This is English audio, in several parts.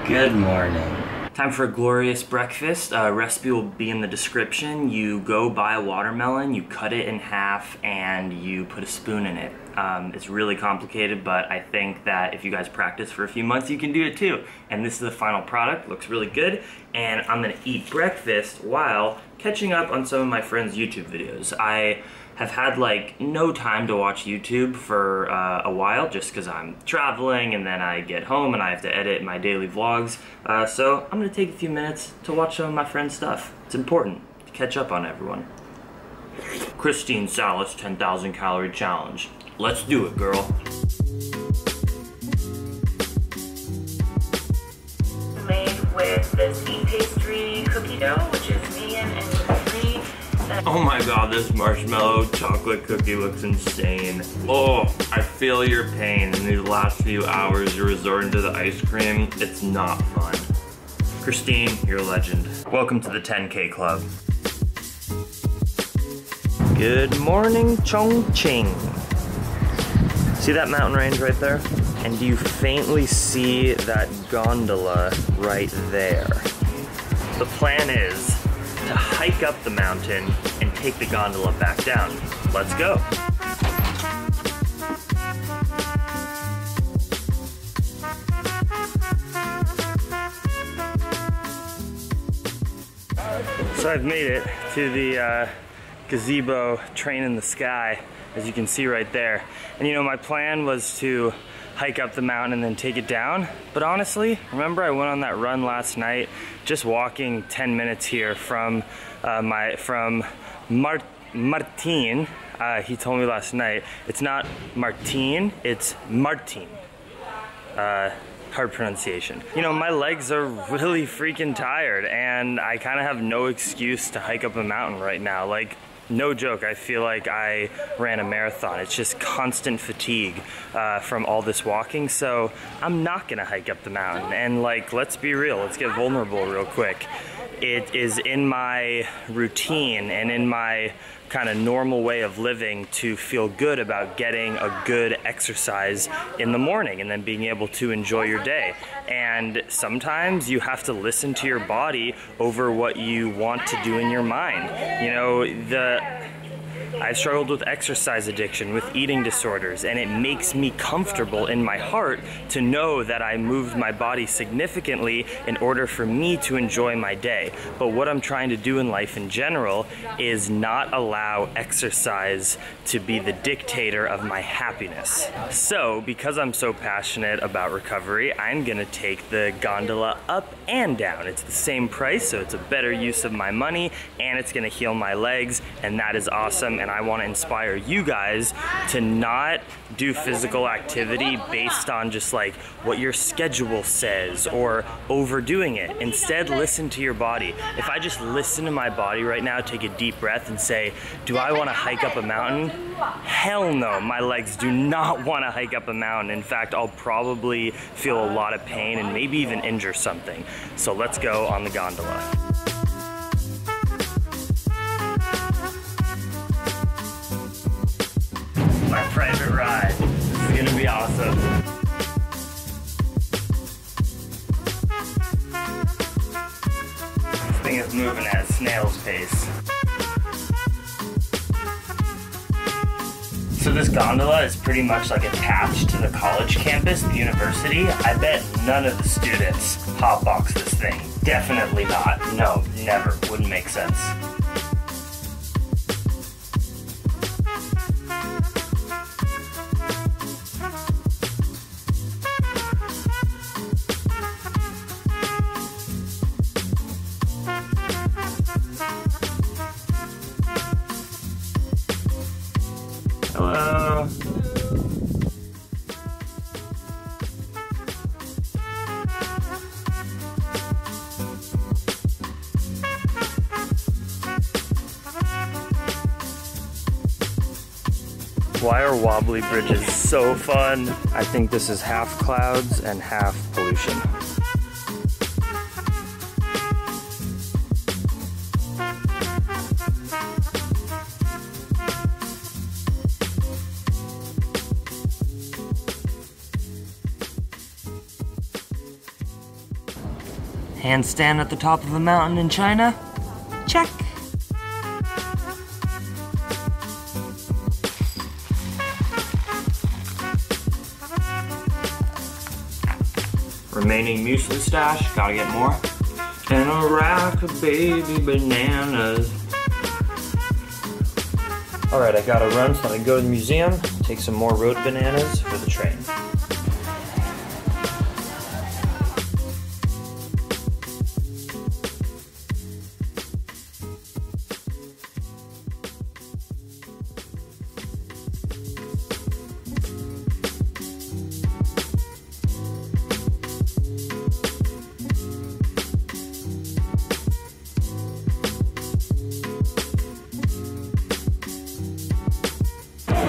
Good morning. Time for a glorious breakfast. Recipe will be in the description. You go buy a watermelon, you cut it in half, and you put a spoon in it. It's really complicated, but I think that if you guys practice for a few months, you can do it too. And this is the final product. Looks really good. And I'm gonna eat breakfast while catching up on some of my friends' YouTube videos. I have had like no time to watch YouTube for a while just because I'm traveling and then I get home and I have to edit my daily vlogs. So I'm gonna take a few minutes to watch some of my friends' stuff. It's important to catch up on everyone. Christine Salas 10,000 calorie challenge. Let's do it, girl. Made with this eat pastry cookie dough, which is vegan and gluten-free. Oh my god, this marshmallow chocolate cookie looks insane. Oh, I feel your pain in these last few hours. You're resorting to the ice cream. It's not fun. Christine, you're a legend. Welcome to the 10K Club. Good morning, Chongqing. See that mountain range right there? And do you faintly see that gondola right there? The plan is to hike up the mountain and take the gondola back down. Let's go. So I've made it to the gazebo train in the sky, as you can see right there. And you know, my plan was to hike up the mountain and then take it down. But honestly, remember I went on that run last night, just walking 10 minutes here from Martin. He told me last night, it's not Martin, it's Martin. Hard pronunciation. You know, my legs are really freaking tired and I kind of have no excuse to hike up a mountain right now. Like, no joke, I feel like I ran a marathon. It's just constant fatigue from all this walking, so I'm not gonna hike up the mountain. And like, let's be real, let's get vulnerable real quick. It is in my routine and in my kind of normal way of living to feel good about getting a good exercise in the morning and then being able to enjoy your day. And sometimes you have to listen to your body over what you want to do in your mind. You know, I've struggled with exercise addiction, with eating disorders, and it makes me comfortable in my heart to know that I moved my body significantly in order for me to enjoy my day. But what I'm trying to do in life in general is not allow exercise to be the dictator of my happiness. So, because I'm so passionate about recovery, I'm gonna take the gondola up and down. It's the same price, so it's a better use of my money, and it's gonna heal my legs, and that is awesome. And I want to inspire you guys to not do physical activity based on just like what your schedule says or overdoing it. Instead, listen to your body. If I just listen to my body right now, take a deep breath and say, do I want to hike up a mountain? Hell no, my legs do not want to hike up a mountain. In fact, I'll probably feel a lot of pain and maybe even injure something. So let's go on the gondola. My private ride. This is gonna be awesome. This thing is moving at a snail's pace. So this gondola is pretty much like attached to the college campus, the university. I bet none of the students hotbox this thing. Definitely not. No, never. Wouldn't make sense. Hello. Why are wobbly bridges so fun? I think this is half clouds and half pollution. Handstand at the top of a mountain in China? Check. Remaining muesli stash, gotta get more. And a rack of baby bananas. Alright, I gotta run so I can go to the museum, take some more road bananas for the train.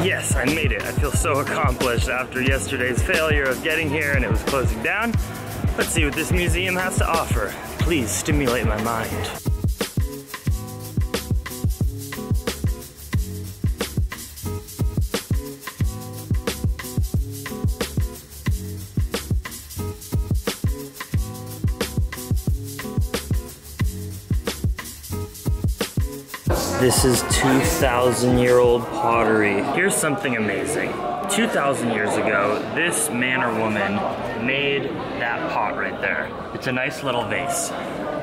Yes, I made it. I feel so accomplished after yesterday's failure of getting here and it was closing down. Let's see what this museum has to offer. Please stimulate my mind. This is 2,000-year-old pottery. Here's something amazing. 2,000 years ago, this man or woman made that pot right there. It's a nice little vase.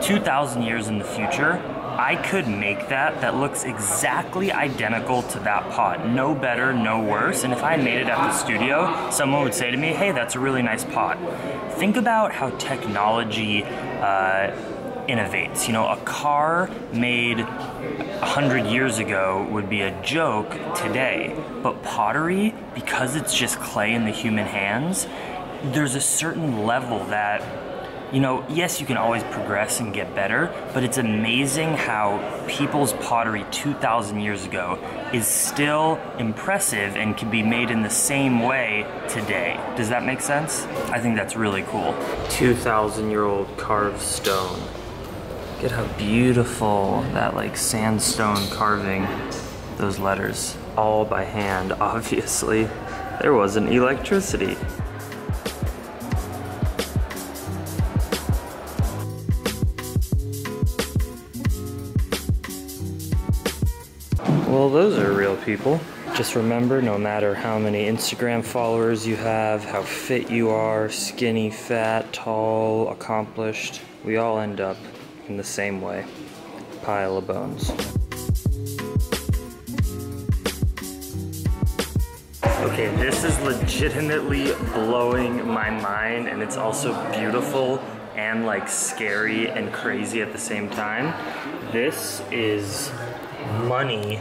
2,000 years in the future, I could make that looks exactly identical to that pot. No better, no worse. And if I made it at the studio, someone would say to me, hey, that's a really nice pot. Think about how technology innovates. You know, a car made 100 years ago would be a joke today, but pottery, because it's just clay in the human hands, there's a certain level that, you know, yes, you can always progress and get better, but it's amazing how people's pottery 2,000 years ago is still impressive and can be made in the same way today. Does that make sense? I think that's really cool. 2,000-year-old carved stone. Look at how beautiful that like sandstone carving, those letters, all by hand, obviously. There wasn't electricity. Well, those are real people. Just remember, no matter how many Instagram followers you have, how fit you are, skinny, fat, tall, accomplished, we all end up in the same way. Pile of bones. Okay, this is legitimately blowing my mind, and it's also beautiful and like scary and crazy at the same time. This is money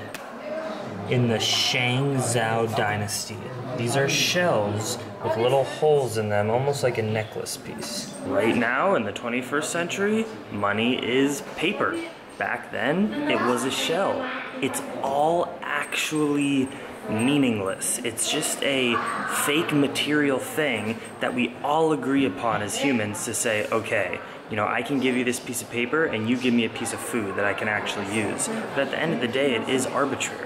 in the Shang Zhao dynasty. These are shells with little holes in them, almost like a necklace piece. Right now, in the 21st century, money is paper. Back then, it was a shell. It's all actually meaningless. It's just a fake material thing that we all agree upon as humans to say, okay, you know, I can give you this piece of paper and you give me a piece of food that I can actually use. But at the end of the day, it is arbitrary.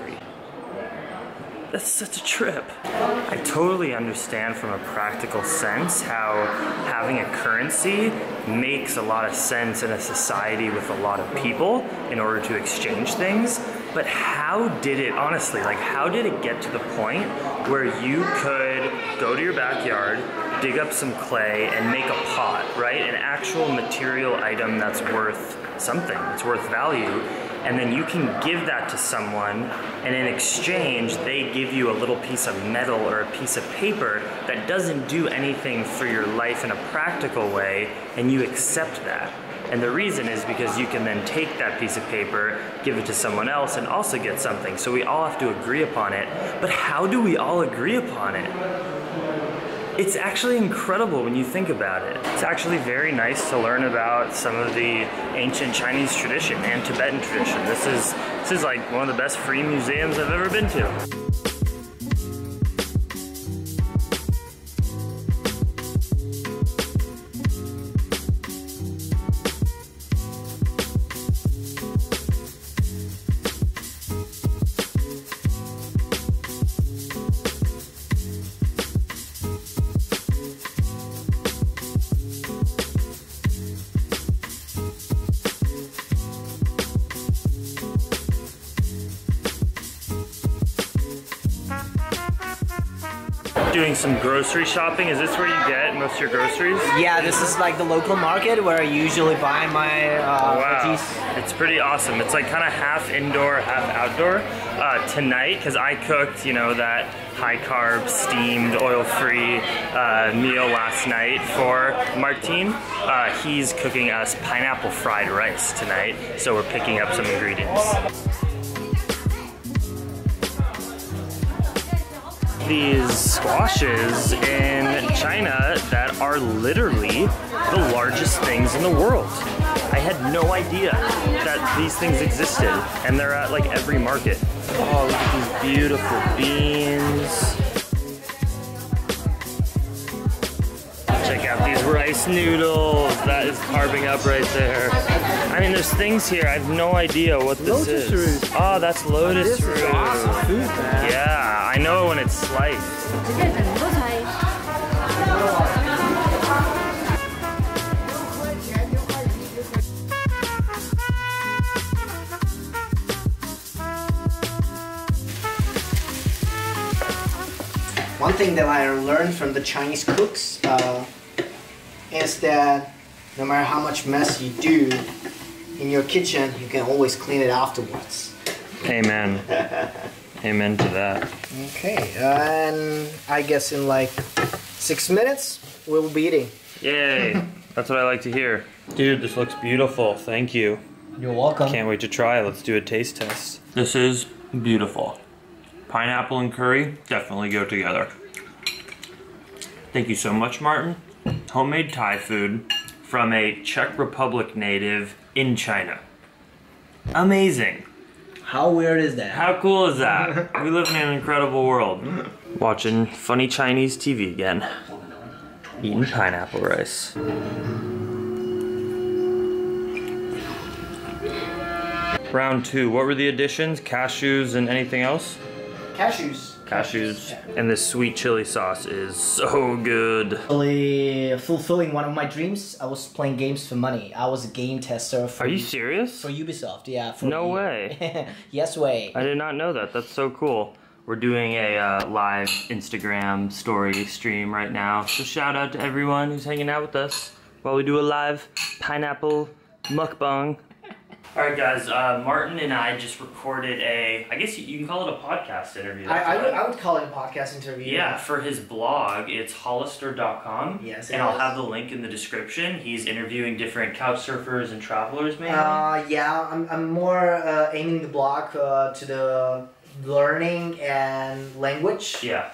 That's such a trip. I totally understand from a practical sense how having a currency makes a lot of sense in a society with a lot of people in order to exchange things. But how did it, honestly, like how did it get to the point where you could go to your backyard, dig up some clay and make a pot, right? An actual material item that's worth something, it's worth value. And then you can give that to someone, and in exchange, they give you a little piece of metal or a piece of paper that doesn't do anything for your life in a practical way, and you accept that. And the reason is because you can then take that piece of paper, give it to someone else, and also get something. So we all have to agree upon it. But how do we all agree upon it? It's actually incredible when you think about it. It's actually very nice to learn about some of the ancient Chinese tradition and Tibetan tradition. This is like one of the best free museums I've ever been to. some grocery shopping. Is this where you get most of your groceries? Yeah, this is like the local market where I usually buy my Wow, veggies. it's pretty awesome. It's like kind of half indoor, half outdoor. Tonight, because I cooked, you know, that high carb, steamed, oil-free meal last night for Martin. He's cooking us pineapple fried rice tonight, so we're picking up some ingredients. These squashes in China that are literally the largest things in the world. I had no idea that these things existed, and they're at like every market. Oh, look at these beautiful beans. Check out these rice noodles. That is carving up right there. I mean, there's things here. I have no idea what this is. Root. Oh, that's lotus root. This is awesome food, man. Yeah, I know it when it's sliced. One thing that I learned from the Chinese cooks is that no matter how much mess you do in your kitchen, you can always clean it afterwards. Amen. Amen to that. Okay, and I guess in like 6 minutes, we'll be eating. Yay. That's what I like to hear. Dude, this looks beautiful. Thank you. You're welcome. Can't wait to try it. Let's do a taste test. This is beautiful. Pineapple and curry definitely go together. Thank you so much, Martin. Homemade Thai food from a Czech Republic native in China. Amazing. How weird is that? How cool is that? We live in an incredible world. Watching funny Chinese TV again. Eating pineapple rice. Round 2. What were the additions? Cashews and anything else? Cashews. Cashews. And this sweet chili sauce is so good. Really fulfilling one of my dreams. I was playing games for money. I was a game tester for Are you serious? For Ubisoft, yeah. For No way. Yes way. I did not know that. That's so cool. We're doing a live Instagram story stream right now. So shout out to everyone who's hanging out with us while we do a live pineapple mukbang. Alright guys, Martin and I just recorded I guess you can call it a podcast interview. I would call it a podcast interview. Yeah, for his blog, it's hollister.com. Yes, and I'll have the link in the description. He's interviewing different couch surfers and travelers, maybe? Yeah, I'm more aiming the blog to the learning and language. Yeah.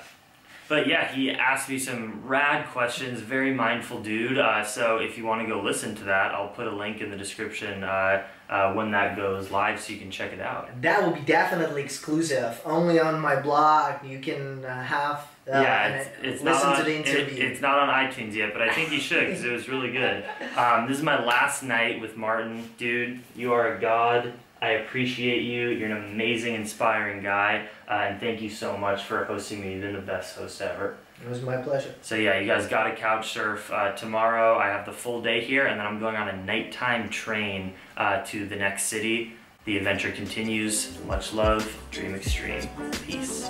But yeah, he asked me some rad questions, very mindful dude. So if you want to go listen to that, I'll put a link in the description when that goes live so you can check it out. That will be definitely exclusive. Only on my blog you can have it's listen not to the interview. It's not on iTunes yet, but I think you should because it was really good. This is my last night with Martin. Dude, you are a god. I appreciate you. You're an amazing, inspiring guy. And thank you so much for hosting me. You've been the best host ever. It was my pleasure. So yeah, you guys got to couch surf. Tomorrow I have the full day here, and then I'm going on a nighttime train to the next city. The adventure continues. Much love. Dream extreme. Peace.